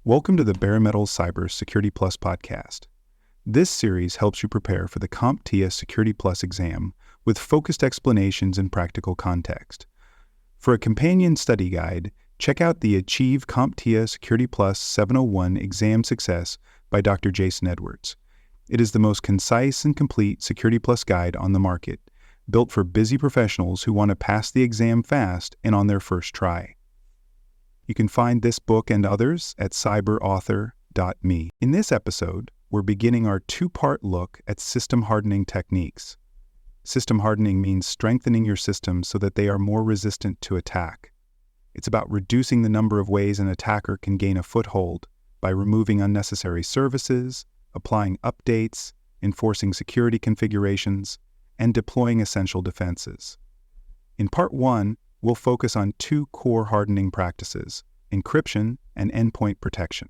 Welcome to the Bare Metal Cyber Security Plus podcast. This series helps you prepare for the CompTIA Security Plus exam with focused explanations and practical context. For a companion study guide, check out the Achieve CompTIA Security Plus 701 Exam Success by Dr. Jason Edwards. It is the most concise and complete Security Plus guide on the market, built for busy professionals who want to pass the exam fast and on their first try. You can find this book and others at cyberauthor.me. In this episode, we're beginning our two-part look at system hardening techniques. System hardening means strengthening your systems so that they are more resistant to attack. It's about reducing the number of ways an attacker can gain a foothold by removing unnecessary services, applying updates, enforcing security configurations, and deploying essential defenses. In Part 1, we'll focus on two core hardening practices, encryption and endpoint protection.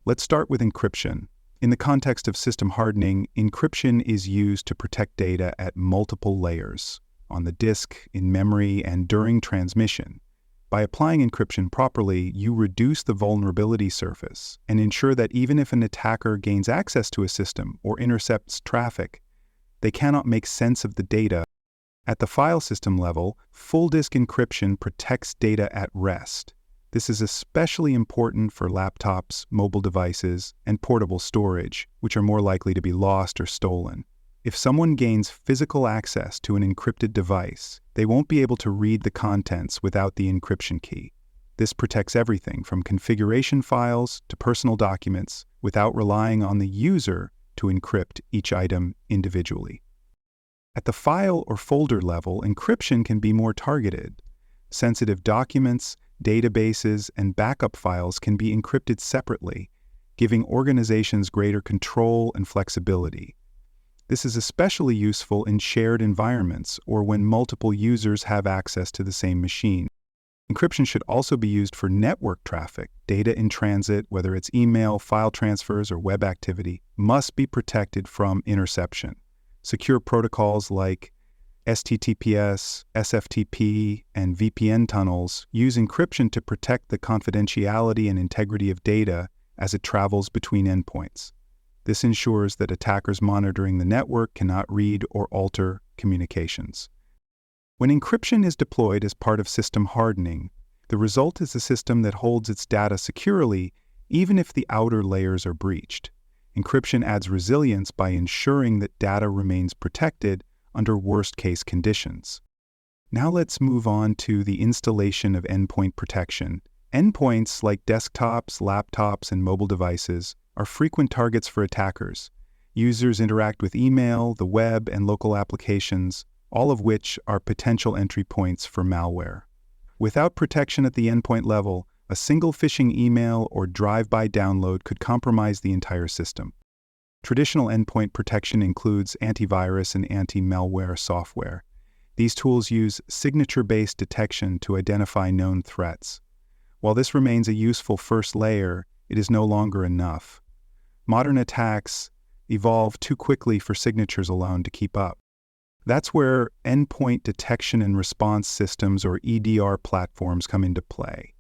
Let's start with encryption. In the context of system hardening, encryption is used to protect data at multiple layers, on the disk, in memory, and during transmission. By applying encryption properly, you reduce the vulnerability surface and ensure that even if an attacker gains access to a system or intercepts traffic, they cannot make sense of the data. At the file system level, full disk encryption protects data at rest. This is especially important for laptops, mobile devices, and portable storage, which are more likely to be lost or stolen. If someone gains physical access to an encrypted device, they won't be able to read the contents without the encryption key. This protects everything from configuration files to personal documents without relying on the user to encrypt each item individually. At the file or folder level, encryption can be more targeted. Sensitive documents, databases, and backup files can be encrypted separately, giving organizations greater control and flexibility. This is especially useful in shared environments or when multiple users have access to the same machine. Encryption should also be used for network traffic. Data in transit, whether it's email, file transfers, or web activity, must be protected from interception. Secure protocols like HTTPS, SFTP, and VPN tunnels use encryption to protect the confidentiality and integrity of data as it travels between endpoints. This ensures that attackers monitoring the network cannot read or alter communications. When encryption is deployed as part of system hardening, the result is a system that holds its data securely even if the outer layers are breached. Encryption adds resilience by ensuring that data remains protected under worst-case conditions. Now let's move on to the installation of endpoint protection. Endpoints like desktops, laptops, and mobile devices are frequent targets for attackers. Users interact with email, the web, and local applications, all of which are potential entry points for malware. Without protection at the endpoint level, a single phishing email or drive-by download could compromise the entire system. Traditional endpoint protection includes antivirus and anti-malware software. These tools use signature-based detection to identify known threats. While this remains a useful first layer, it is no longer enough. Modern attacks evolve too quickly for signatures alone to keep up. That's where Endpoint Detection and Response systems, or EDR platforms, come into play.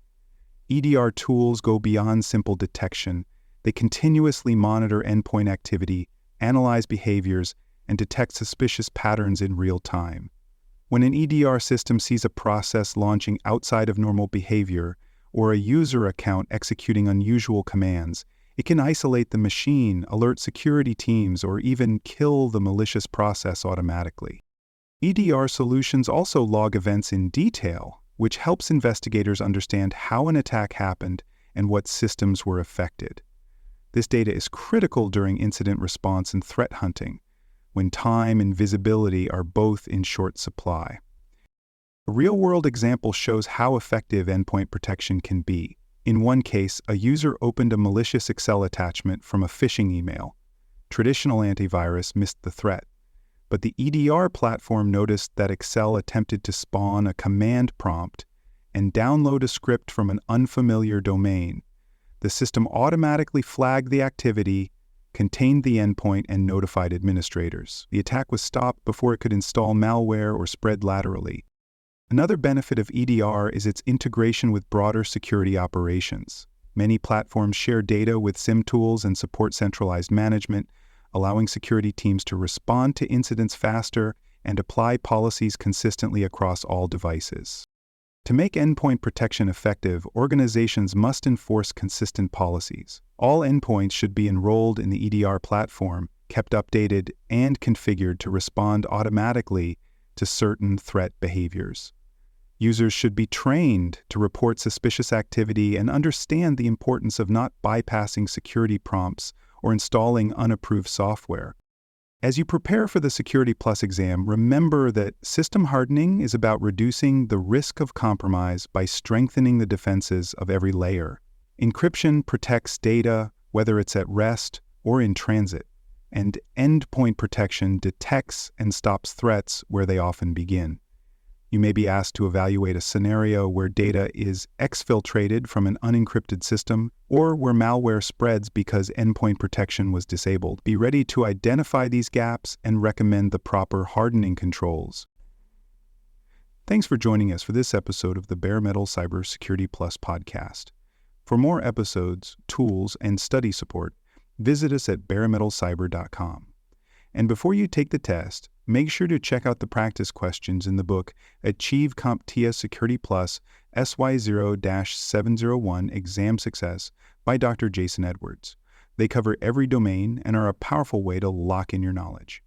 EDR tools go beyond simple detection. They continuously monitor endpoint activity, analyze behaviors, and detect suspicious patterns in real time. When an EDR system sees a process launching outside of normal behavior or a user account executing unusual commands, it can isolate the machine, alert security teams, or even kill the malicious process automatically. EDR solutions also log events in detail, which helps investigators understand how an attack happened and what systems were affected. This data is critical during incident response and threat hunting, when time and visibility are both in short supply. A real-world example shows how effective endpoint protection can be. In one case, a user opened a malicious Excel attachment from a phishing email. Traditional antivirus missed the threat, but the EDR platform noticed that Excel attempted to spawn a command prompt and download a script from an unfamiliar domain. The system automatically flagged the activity, contained the endpoint, and notified administrators. The attack was stopped before it could install malware or spread laterally. Another benefit of EDR is its integration with broader security operations. Many platforms share data with SIM tools and support centralized management, allowing security teams to respond to incidents faster and apply policies consistently across all devices. To make endpoint protection effective, organizations must enforce consistent policies. All endpoints should be enrolled in the EDR platform, kept updated, and configured to respond automatically to certain threat behaviors. Users should be trained to report suspicious activity and understand the importance of not bypassing security prompts or installing unapproved software. As you prepare for the Security Plus exam, remember that system hardening is about reducing the risk of compromise by strengthening the defenses of every layer. Encryption protects data, whether it's at rest or in transit, and endpoint protection detects and stops threats where they often begin. You may be asked to evaluate a scenario where data is exfiltrated from an unencrypted system or where malware spreads because endpoint protection was disabled. Be ready to identify these gaps and recommend the proper hardening controls. Thanks for joining us for this episode of the Bare Metal Cybersecurity Plus podcast. For more episodes, tools, and study support, visit us at baremetalcyber.com. And before you take the test, make sure to check out the practice questions in the book Achieve CompTIA Security Plus SY0-701 Exam Success by Dr. Jason Edwards. They cover every domain and are a powerful way to lock in your knowledge.